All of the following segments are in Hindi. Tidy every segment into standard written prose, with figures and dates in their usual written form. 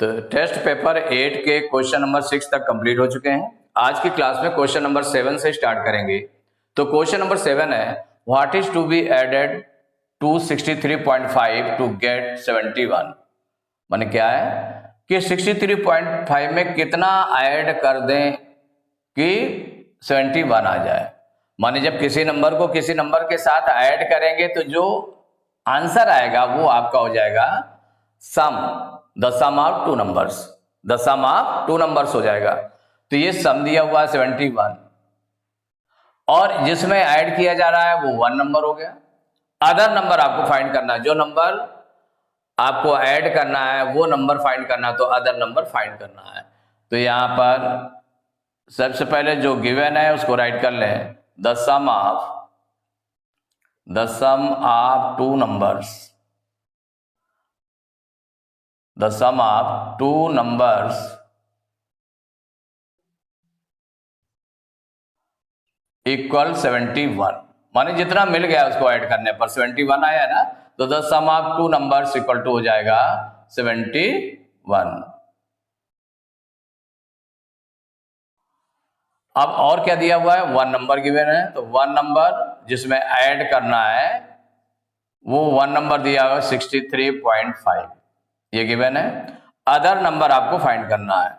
तो टेस्ट पेपर 8 के क्वेश्चन नंबर 6 तक कंप्लीट हो चुके हैं। आज की क्लास में क्वेश्चन नंबर 7 से स्टार्ट करेंगे। तो क्वेश्चन नंबर 7 है, what is to be added to 63.5 to get 71। माने क्या है कि 63.5 में कितना ऐड कर दें कि 71 आ जाए। माने जब किसी नंबर को किसी नंबर के साथ ऐड करेंगे तो जो आंसर आएगा वो आपका हो जाएगा sum, the sum of two numbers, the sum of two numbers हो जाएगा। तो ये सम दिया हुआ 71 और जिसमें ऐड किया जा रहा है वो 1 नंबर हो गया। अदर नंबर आपको फाइंड करना है, जो नंबर आपको ऐड करना है वो नंबर फाइंड करना है, तो अदर नंबर फाइंड करना है। तो यहां पर सबसे पहले जो गिवन है उसको राइट कर लें, the sum of two numbers, the sum of two numbers equal 71। माने जितना मिल गया उसको ऐड करने पर 71 आया ना, तो the sum of two numbers equal to हो जाएगा 71। अब और क्या दिया हुआ है, 1 नंबर गिवन है, तो 1 नंबर जिसमें ऐड करना है वो 1 नंबर दिया हुआ 63.5, ये गिवन है। अदर नंबर आपको फाइंड करना है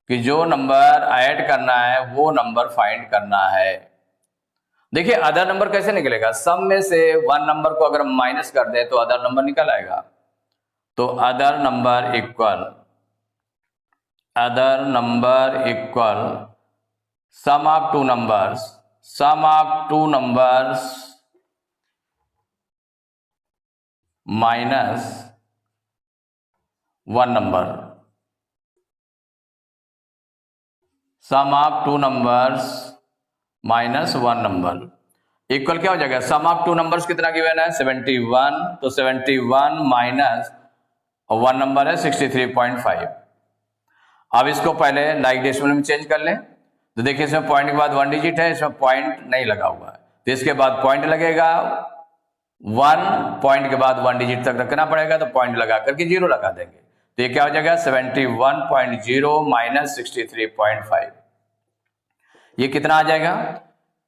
कि जो नंबर ऐड करना है वो नंबर फाइंड करना है। देखिए अदर नंबर कैसे निकलेगा, सम में से 1 नंबर को अगर हम माइनस कर दें तो अदर नंबर निकल आएगा। तो other number equal sum of two numbers minus 1 number, sum of two numbers minus 1 number equal क्या हो जाएगा, सम ऑफ टू नंबर्स कितना गिवन है 71, तो 71 माइनस 1 नंबर है 63.5। अब इसको पहले लाइक डेसिमल में चेंज कर लें। तो देखिए इसमें पॉइंट के बाद 1 डिजिट है, इसमें पॉइंट नहीं लगा हुआ है, तो इसके बाद पॉइंट लगेगा। 1 पॉइंट के बाद 1 डिजिट तक रखना पड़ेगा, तो पॉइंट लगा करके 0 लगा देंगे। तो ये क्या हो जाएगा 71.0 माइनस 63.5। ये कितना आ जाएगा,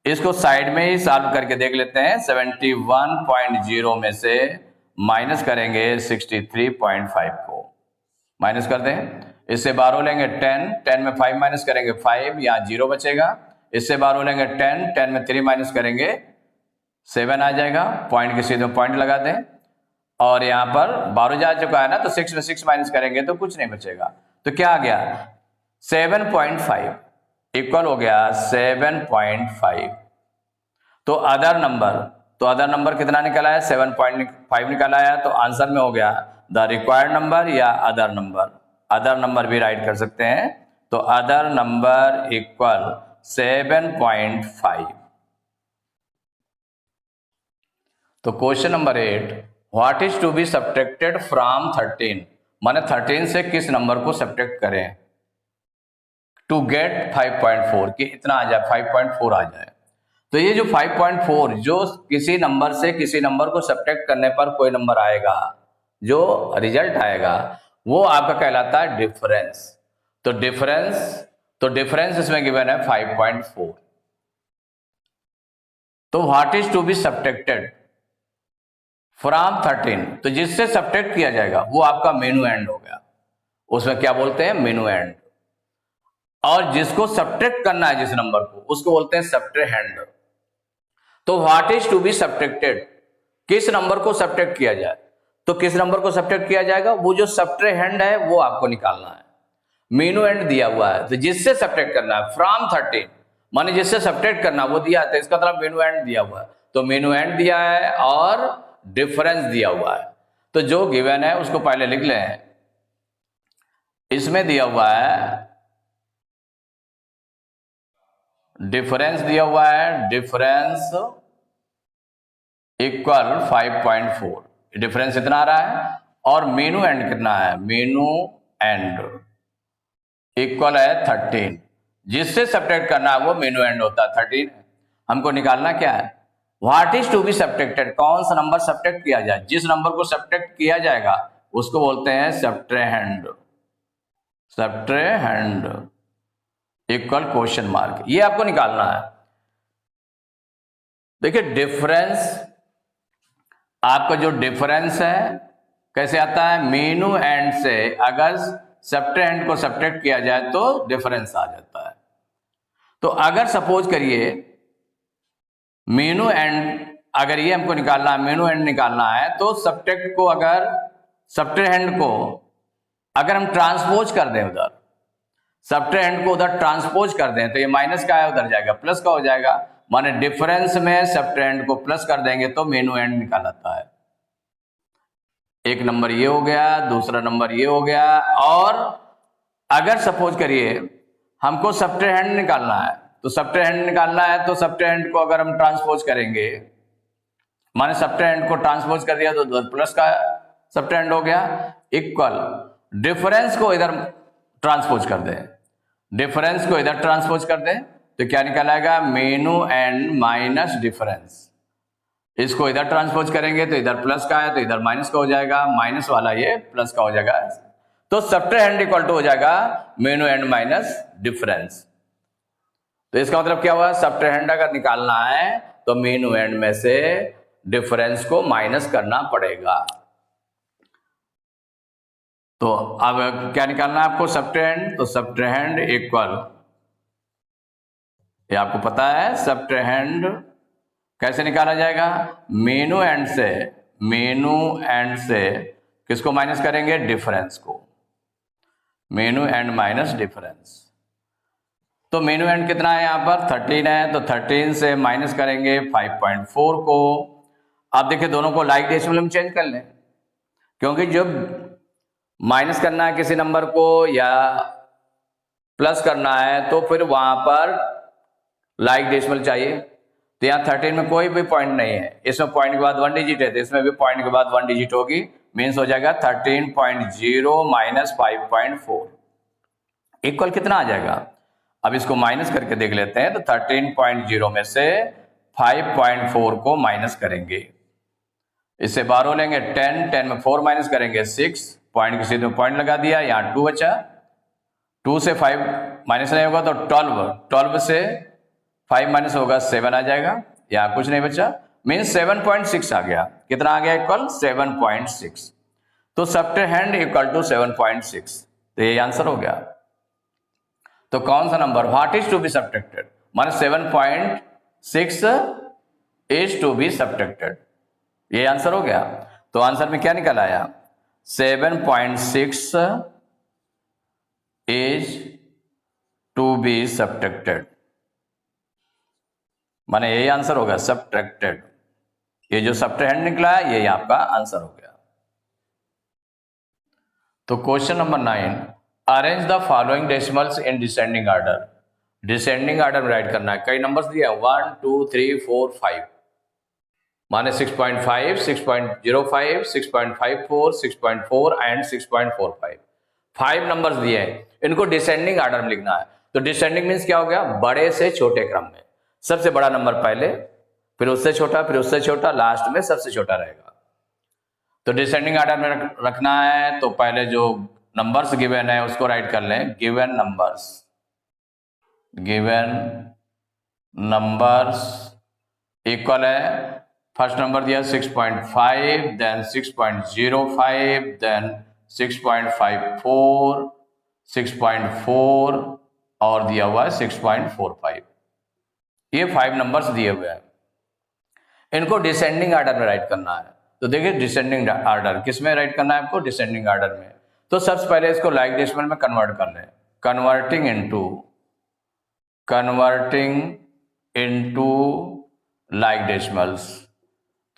इसको साइड में ही सॉल्व करके देख लेते हैं। 71.0 में से माइनस करेंगे 63.5 को, माइनस कर दें। इससे 12 लेंगे 10 में 5 माइनस करेंगे 5, यहाँ 0 बचेगा। इससे 12 लेंगे 10 में 3 माइनस करेंगे 7 आ जाएगा। पॉइंट के सीधे पॉइंट लगा दें और यहां पर 12 जा चुका है ना, तो 6 में 6 माइनस करेंगे तो कुछ नहीं बचेगा। तो क्या आ गया 7.5 इक्वल हो गया 7.5। तो अदर नंबर कितना निकला है 7.5 निकला है। तो आंसर में हो गया द रिक्वायर्ड नंबर या अदर नंबर भी राइट कर सकते हैं। तो अदर नंबर इक्वल 7.5। तो question number 8, what is to be subtracted from 13। माने 13 से किस नंबर को सब्ट्रैक्ट करें टू गेट 5.4, कि इतना आ जाए 5.4 आ जाए। तो ये जो 5.4 जो किसी नंबर से किसी नंबर को सब्ट्रैक्ट करने पर कोई नंबर आएगा, जो रिजल्ट आएगा वो आपका कहलाता है डिफरेंस। तो डिफरेंस इसमें गिवन है 5.4। तो what is to be subtracted from 13, तो जिससे सब्ट्रैक्ट किया जाएगा वो आपका मेनू एंड हो गया, उसमें क्या बोलते हैं मेनू एंड। और जिसको सब्ट्रैक्ट करना है जिस नंबर को, उसको बोलते हैं सब्ट्रैहेंड। तो what is to be subtracted, किस नंबर को सब्ट्रैक्ट किया जाए, तो किस नंबर को सब्ट्रैक्ट किया जाएगा, वो जो सब्ट्रैहेंड है वो आपको निकालना है। मेनू एंड दिया हुआ है, तो जिससे सब्ट्रैक्ट करना है फ्रॉम 13 माने जिससे सब्ट्रैक्ट करना वो दिया है, तो इसका मतलब मेनू एंड दिया हुआ है। तो मेनू एंड दिया है और डिफरेंस दिया हुआ है। तो जो गिवन है उसको पहले लिख लें। इसमें दिया हुआ है डिफरेंस दिया हुआ है, डिफरेंस इक्वल 5.4, डिफरेंस इतना आ रहा है। और मेनू एंड कितना है, मेनू एंड इक्वल है 13, जिससे सब्ट्रैक्ट करना है वो मेनू एंड होता है 13। हमको निकालना क्या है, what is to be subtracted, कौन सा नंबर सब्ट्रैक्ट किया जाए, जिस नंबर को सब्ट्रैक्ट किया जाएगा उसको बोलते हैं सब्ट्रैहेंड। सब्ट्रेहैंड इक्वल क्वेश्चन मार्क, ये आपको निकालना है। देखिए डिफरेंस, आपका जो डिफरेंस है कैसे आता है, मेनू एंड से अगर सब्ट्रेहैंड को सब्ट्रैक्ट किया जाए तो डिफरेंस आ जाता है। तो अगर सपोज करिए मेनू एंड, अगर ये हमको निकालना है, मेनू एंड निकालना है, तो सब्ट्रैक्ट को, अगर सब्ट्रेहैंड को अगर हम ट्रांसपोज कर दें, उधर सब्ट्रेहैंड को उधर ट्रांसपोज कर दें, तो ये माइनस का है उधर जाएगा प्लस का हो जाएगा। माने डिफरेंस में सब्ट्रेहैंड को प्लस कर देंगे तो मेनू एंड निकाल आता है। एक नंबर ये हो गया, दूसरा नंबर ये हो गया। और अगर सपोज करिए हमको सब्ट्रेहैंड निकालना है, तो सब्ट्रेहैंड निकालना है तो सब्ट्रेहैंड को अगर हम ट्रांसपोज करेंगे, माने सब्ट्रेहैंड को ट्रांसपोज कर दिया तो प्लस का सब्ट्रेहैंड हो गया, इक्वल डिफरेंस को इधर ट्रांसपोज कर दें, डिफरेंस को इधर ट्रांसपोज कर दें तो क्या निकल आएगा, मेनू एंड माइनस डिफरेंस। इसको इधर ट्रांसपोज करेंगे तो इधर प्लस का है तो इधर माइनस का हो जाएगा, माइनस वाला ये प्लस का हो जाएगा। तो सब्ट्रेहैंड इक्वल टू हो जाएगा मेनू एंड माइनस डिफरेंस। तो इसका मतलब क्या हुआ, सब्ट्रेहैंड अगर निकालना है तो मेनू एंड में से डिफरेंस को माइनस करना पड़ेगा। तो अब क्या निकालना है आपको, सब्ट्रेहैंड, तो सब्ट्रेहैंड इक्वल, ये आपको पता है सब्ट्रेहैंड कैसे निकाला जाएगा, मेनू एंड से, मेनू एंड से किसको माइनस करेंगे, डिफरेंस को, मेनू एंड माइनस डिफरेंस। तो मेनू एंड कितना है यहाँ पर 13 है, तो 13 से माइनस करेंगे 5.4 को। अब देखिए दोनों को लाइक डेसिमल में चेंज कर लें, क्योंकि जब माइनस करना है किसी नंबर को या प्लस करना है तो फिर वहां पर लाइक डेसिमल चाहिए। तो यहाँ 13 में कोई भी पॉइंट नहीं है, इसमें पॉइंट के बाद 1 डिजिट है, तो इसमें भी पॉइंट के बाद 1 डिजिट होगी, मीन्स हो जाएगा 13.0 माइनस 5.4 इक्वल कितना आ जाएगा। अब इसको माइनस करके देख लेते हैं, तो 13.0 में से 5.4 को माइनस करेंगे, इससे 12 लेंगे 10, 10 में 4 माइनस करेंगे 6, पॉइंट के सीधे पॉइंट लगा दिया, यहाँ 2 बचा, 2 से 5 माइनस नहीं होगा तो 12, 12 से 5 माइनस होगा 7 आ जाएगा, यहाँ कुछ नहीं बचा, मीन्स 7.6 आ गया। कितना आ गया, इक्वल 7.6। तो सब्ट्रेहैंड इक्वल टू 7.6, तो ये आंसर हो गया। तो कौन सा number, what is to be subtracted, माने 7.6 इज टू बी सब्ट्रैक्टेड, ये आंसर हो गया। तो आंसर में क्या निकल आया, 7.6 इज टू बी सब्ट्रैक्टेड, माने यही आंसर होगा सब्ट्रैक्टेड। ये जो सब्ट्रेहैंड निकला है ये आपका आंसर हो गया। तो question number 9, arrange the following decimals in descending order. Descending order में राइट करना है, कई नंबर्स दिए 1 2 3 4 5, माने 6.5 6.05 6.54 6.4 एंड 6.45, 5 नंबर्स दिए हैं, इनको डिसेंडिंग ऑर्डर में लिखना है। तो डिसेंडिंग मीन्स क्या हो गया, बड़े से छोटे क्रम में, सबसे बड़ा नंबर पहले, फिर उससे छोटा, फिर उससे छोटा, लास्ट में सबसे छोटा रहेगा। तो डिसेंडिंग ऑर्डर में रखना है, तो पहले जो नंबर्स गिवन है उसको राइट कर लें, given numbers, given numbers equal है, फर्स्ट नंबर दिया 6.5, देन 6.05, देन 6.54, 6.4 और दिया हुआ है 6.45। ये 5 नंबर्स दिए हुए हैं, इनको डिसेंडिंग ऑर्डर में राइट करना है। तो देखिए डिसेंडिंग ऑर्डर किस में राइट करना है आपको, डिसेंडिंग ऑर्डर में। तो सबसे पहले इसको लाइक डेसिमल में कन्वर्ट कर लें, कन्वर्टिंग इनटू लाइक डेसिमल्स।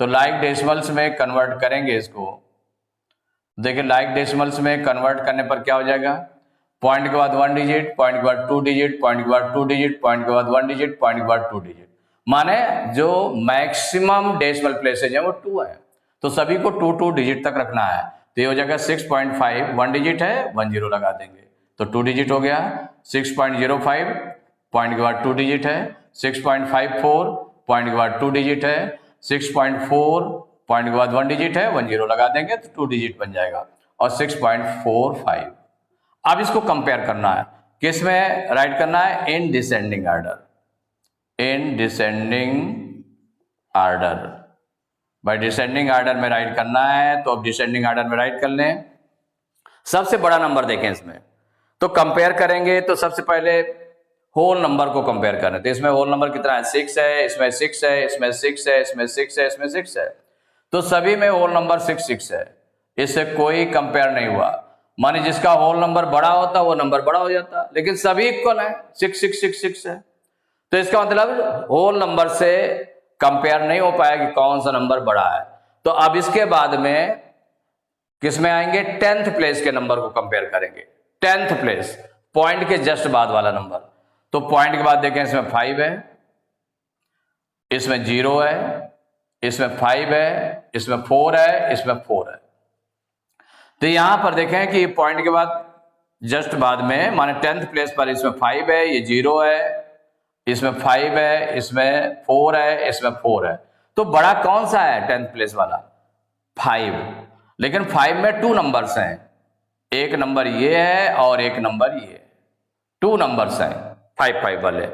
तो लाइक डेसिमल्स में कन्वर्ट करेंगे इसको, देखिए लाइक डेसिमल्स में कन्वर्ट करने पर क्या हो जाएगा, पॉइंट के बाद 1 डिजिट, पॉइंट के बाद 2 डिजिट, पॉइंट के बाद 2 डिजिट, पॉइंट के बाद 1 डिजिट, पॉइंट के बाद 2 डिजिट, माने जो मैक्सिमम डेसिमल प्लेसेज है वो 2 है, तो सभी को 2 डिजिट तक रखना है। तो ये हो जाएगा 6.5, 1 डिजिट है 1 0 लगा देंगे, तो 2 डिजिट हो गया। 6.05 पॉइंट के बाद 2 डिजिट है, 6.54 पॉइंट के बाद 2 डिजिट है, 6.4 पॉइंट के बाद 1 डिजिट है, 1 0 लगा देंगे तो 2 डिजिट बन जाएगा, और 6.45। अब इसको कंपेयर करना है, किस में राइट करना है, in descending order, in descending order. भाई डिसेंडिंग ऑर्डर में राइट करना है, तो अब डिसेंडिंग ऑर्डर में राइट कर लें। सबसे बड़ा नंबर देखें इसमें, तो कंपेयर करेंगे तो सबसे पहले होल नंबर को कंपेयर करें, तो इसमें होल नंबर कितना है, 6 है, इसमें 6 है, इसमें 6 है, इसमें 6 है, इसमें 6 है, तो सभी में होल नंबर 6 है, इससे कोई कंपेयर नहीं हुआ। माने जिसका होल नंबर बड़ा होता वो नंबर बड़ा हो जाता, लेकिन सभी इक्वल है, 6 है, तो इसका मतलब होल नंबर से कंपेयर नहीं हो पाया कि कौन सा नंबर बड़ा है। तो अब इसके बाद में किस में आएंगे, 10th प्लेस के नंबर को कंपेयर करेंगे, 10th प्लेस, पॉइंट के जस्ट बाद वाला नंबर। तो पॉइंट के बाद देखें, इसमें 5 है, इसमें 0 है, इसमें 5 है, इसमें 4 है, इसमें 4 है। तो यहां पर देखें कि पॉइंट के बाद जस्ट बाद में, माने 10th प्लेस पर इसमें 5 है, ये 0 है, इसमें 5 है, इसमें 4 है, इसमें 4 है, तो बड़ा कौन सा है 10th प्लेस वाला, 5। लेकिन 5 में 2 नंबर्स हैं, एक नंबर ये है और एक नंबर ये, 2 नंबर्स हैं 5 वाले।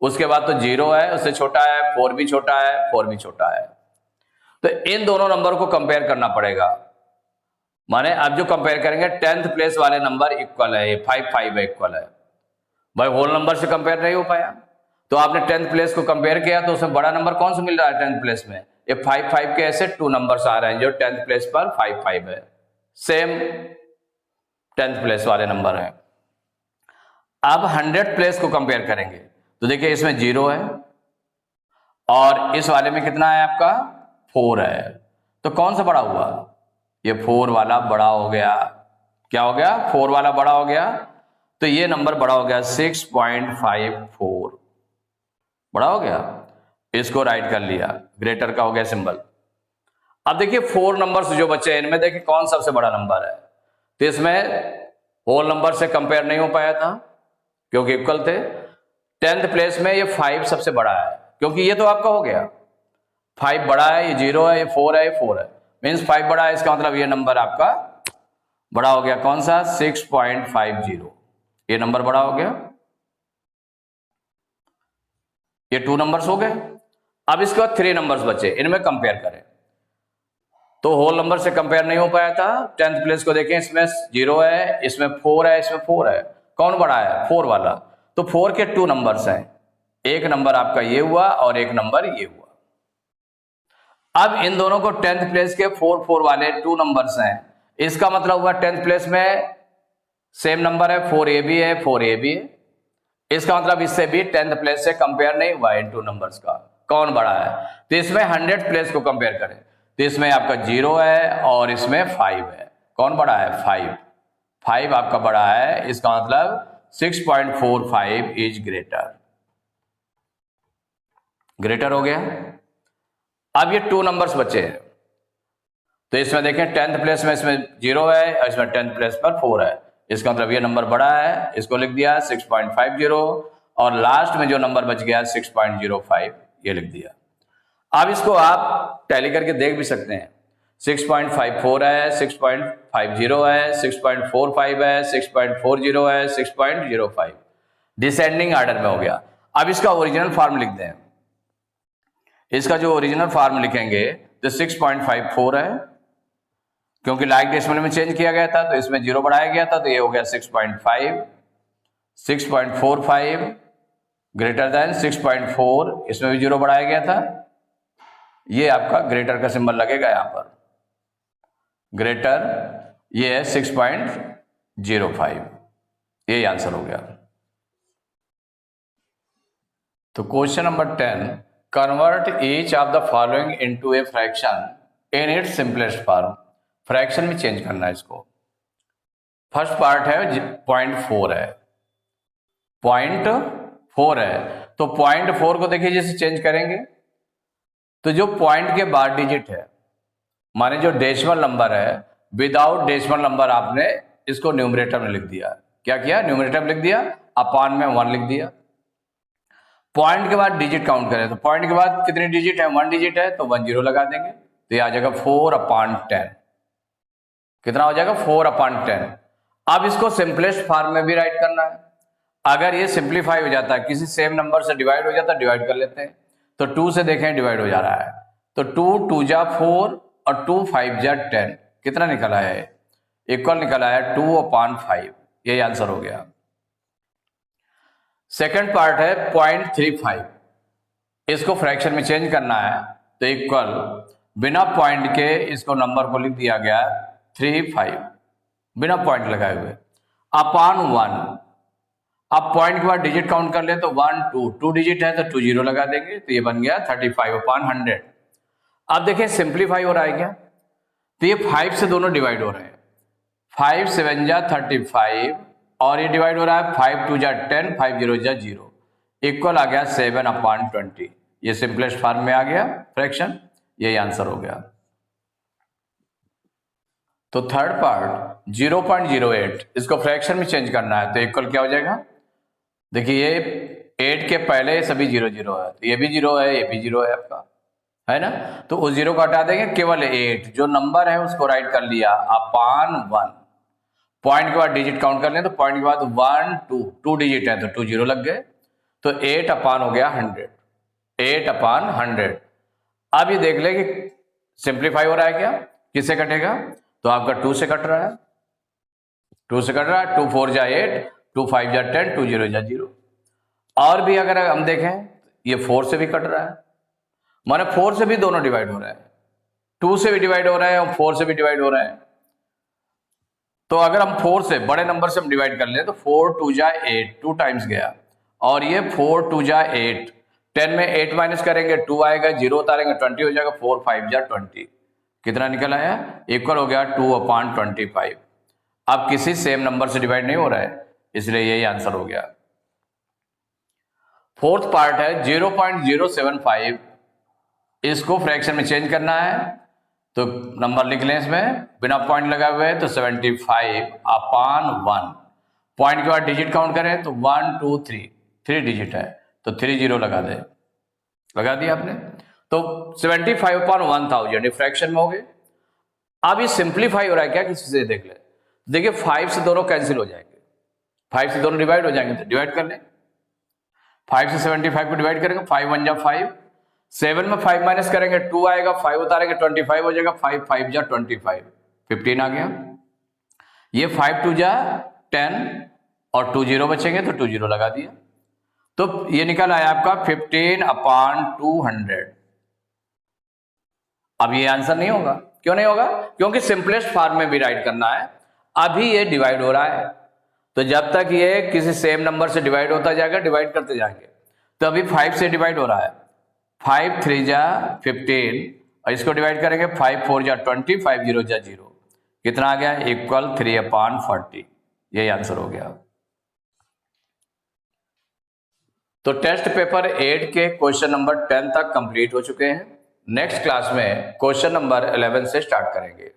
उसके बाद तो 0 है, उससे छोटा है, 4 भी छोटा है, 4 भी छोटा है। तो इन दोनों नंबर को कंपेयर करना पड़ेगा। माने अब जो कंपेयर करेंगे 10th प्लेस वाले नंबर इक्वल है, 5 इक्वल है। भाई होल नंबर से कंपेयर नहीं हो पाया, तो आपने 10th प्लेस को कंपेयर किया तो उसमें बड़ा नंबर कौन सा मिल रहा है 10th प्लेस में, ये 5 के ऐसे 2 नंबर्स आ रहे हैं जो 10th प्लेस पर 5 है, सेम 10th प्लेस वाले नंबर हैं। अब 100th प्लेस को कंपेयर करेंगे, तो देखिए इसमें 0 है और इस वाले में कितना है आपका, 4 है, तो कौन सा बड़ा हुआ, ये 4 वाला बड़ा हो गया। क्या हो गया, 4 वाला बड़ा हो गया, तो ये नंबर बड़ा हो गया 6.54, बड़ा हो गया, इसको राइट कर लिया, ग्रेटर का हो गया सिंबल। अब देखिए 4 नंबर्स जो बचे हैं इनमें देखिए कौन सबसे बड़ा नंबर है, तो इसमें होल नंबर से कंपेयर नहीं हो पाया था क्योंकि इक्वल थे। 10th प्लेस में ये 5 सबसे बड़ा है, क्योंकि ये तो आपका हो गया 5 बड़ा है, ये 0 है, ये 4 है, ये 4 है, मीन्स 5 बड़ा है, इसका मतलब ये नंबर आपका बड़ा हो गया, कौन सा 6.50, ये नंबर बड़ा हो गया। ये 2 नंबर्स हो गए। अब इसके बाद 3 नंबर्स बचे, इनमें कंपेयर करें, तो होल नंबर से कंपेयर नहीं हो पाया था। 10th प्लेस को देखें, इसमें 0 है, इसमें 4 है, इसमें 4 है, कौन बड़ा है, 4 वाला, तो 4 के 2 नंबर्स हैं, एक नंबर आपका ये हुआ और एक नंबर ये हुआ। अब इन दोनों को 10th प्लेस के 4 वाले 2 नंबर्स हैं, इसका मतलब हुआ 10th प्लेस में सेम नंबर है, 4a भी है, 4a भी है, इसका मतलब इससे भी 10th प्लेस से कंपेयर नहीं हुआ इन 2 नंबर्स का, कौन बड़ा है। तो इसमें 100th प्लेस को कंपेयर करें, तो इसमें आपका 0 है और इसमें 5 है, कौन बड़ा है, 5 आपका बड़ा है, इसका मतलब 6.45 इज ग्रेटर हो गया। अब ये 2 नंबर्स बचे हैं, तो इसमें देखें 10th प्लेस में इसमें 0 है और इसमें 10th प्लेस पर 4 है, इसका मतलब ये नंबर बड़ा है, इसको लिख दिया 6.50, और लास्ट में जो नंबर बच गया 6.05 ये लिख दिया। अब इसको आप टैली करके देख भी सकते हैं, 6.54 है, 6.50 है, 6.45 है, 6.40 है, 6.05, डिसेंडिंग ऑर्डर में हो गया। अब इसका ओरिजिनल फॉर्म लिख दें, इसका जो ओरिजिनल फॉर्म लिखेंगे तो 6.54 है, क्योंकि लाइक डेसिमल में चेंज किया गया था तो इसमें 0 बढ़ाया गया था, तो ये हो गया 6.5, 6.45 ग्रेटर देन 6.4, इसमें भी 0 बढ़ाया गया था, ये आपका ग्रेटर का सिंबल लगेगा यहां पर, ग्रेटर, ये है 6.05, ये आंसर हो गया। तो question number 10, convert each of the following into a fraction in its simplest form. Fraction में चेंज करना है इसको। फर्स्ट पार्ट है 0.4 है, 0.4 है, तो 0.4 को देखिए जैसे चेंज करेंगे तो जो पॉइंट के बाद डिजिट है, माने जो डेसिमल नंबर है, विदाउट डेसिमल नंबर आपने इसको न्यूमरेटर में लिख दिया। क्या किया, न्यूमरेटर में लिख दिया, अपान में 1 लिख दिया। पॉइंट के बाद डिजिट काउंट करें तो पॉइंट के बाद कितने डिजिट है, 1 डिजिट है, तो 1 0 लगा देंगे, तो ये आ जाएगा 4/10, कितना हो जाएगा 4/10। अब इसको सिंपलेस्ट फॉर्म में भी राइट करना है। अगर ये सिंप्लीफाई हो जाता है, किसी सेम नंबर से डिवाइड हो जाता है, डिवाइड कर लेते हैं। तो 2 से देखें डिवाइड हो जा रहा है, तो 2 2 जा 4 और 2 5 जा 10, कितना निकला है? इक्वल निकला है 2/5। यही आंसर हो गया। सेकंड पार्ट है 0.35, इसको फ्रैक्शन में चेंज करना है, तो इक्वल बिना पॉइंट के इसको नंबर को लिख दिया गया 35 बिना पॉइंट लगाए हुए अपॉन 1। अब पॉइंट के बाद डिजिट काउंट कर ले तो 1 2 डिजिट है तो 2 0 लगा देंगे, तो ये बन गया 35/100। अब देखिए सिंप्लीफाई हो रहा है क्या, तो ये 5 से दोनों डिवाइड हो रहे हैं। 5 7 जा 35 और ये डिवाइड हो रहा है 5 2 जा 10 5 0 जा 0, इक्वल आ गया 7/20। ये सिंपलेस्ट फॉर्म में आ गया फ्रैक्शन, यही आंसर हो गया। तो थर्ड पार्ट 0.08, इसको फ्रैक्शन में चेंज करना है, तो इक्वल क्या हो जाएगा? देखिए ये 8 के पहले सभी 0 0 है, तो ये भी 0 है, ये भी 0 है आपका, है ना। तो उस 0 को हटा देंगे, केवल 8 जो नंबर है उसको राइट कर लिया अपॉन 1। पॉइंट के बाद डिजिट काउंट कर लें, तो पॉइंट के बाद 1 2 डिजिट है तो 2 0 लग गए, तो 8/100 हो गया 100, 8/100। अब ये देख ले कि सिंप्लीफाई हो रहा है क्या, किससे कटेगा? तो आपका 2 से कट रहा है, 2 से कट रहा है, 2 4 जा 8 2 5 जा 10 2 0 जा 0। और भी अगर हम देखें ये 4 से भी कट रहा है, माने 4 से भी दोनों डिवाइड हो रहा है, 2 से भी डिवाइड हो रहा है और 4 से भी डिवाइड हो रहा है। तो अगर हम 4 से बड़े नंबर से हम डिवाइड कर ले तो 4 2 जा 8 2 टाइम्स गया, और ये 4 2 जा 8 10 में 8 माइनस करेंगे 2 आएगा, 0 उतारेंगे 20 हो जाएगा, 4 5 जा 20, कितना निकल आया? इक्वल हो गया 2/25। अब किसी सेम नंबर से डिवाइड नहीं हो रहा है, इसलिए यही आंसर हो गया। फोर्थ पार्ट है 0.075, इसको फ्रैक्शन में चेंज करना है, तो नंबर लिख लें इसमें बिना पॉइंट लगाए हुए, तो 75/1। पॉइंट के बाद डिजिट काउंट करें तो 1 2 3 डिजिट है तो 3 0 लगा दे, लगा दिया आपने, तो 75/1000 फ्रैक्शन में हो गए। अब ये सिंप्लीफाई हो रहा है क्या, किसी से देख ले, देखिए 5 से दोनों कैंसिल हो जाएंगे, 5 से दोनों डिवाइड हो जाएंगे, तो डिवाइड कर लें। 5 से 75 को डिवाइड करेंगे, 5 1 जा 5, 7 में 5 माइनस करेंगे 2 आएगा, 5 उतारेंगे 25 हो जाएगा, 5 5 जा 25 15 आ गया। ये 5 2 जा 10 और 2 0 बचेंगे तो 2 0 लगा दिया, तो ये निकल आया आपका 15/200। अब ये आंसर नहीं होगा, क्यों नहीं होगा? क्योंकि सिंपलेस्ट फॉर्म में भी राइट करना है, अभी ये डिवाइड हो रहा है, तो जब तक ये किसी सेम नंबर से डिवाइड होता जाएगा, डिवाइड करते जाएंगे, तो अभी 5 से डिवाइड हो रहा है, 5 3 जा 15 और इसको डिवाइड करेंगे 5 4 जा 20 5 0 जा 0, कितना आ गया? इक्वल 3/40। यही आंसर हो गया। तो टेस्ट पेपर 8 के क्वेश्चन नंबर 10 तक कंप्लीट हो चुके हैं। नेक्स्ट क्लास में क्वेश्चन नंबर 11 से स्टार्ट करेंगे।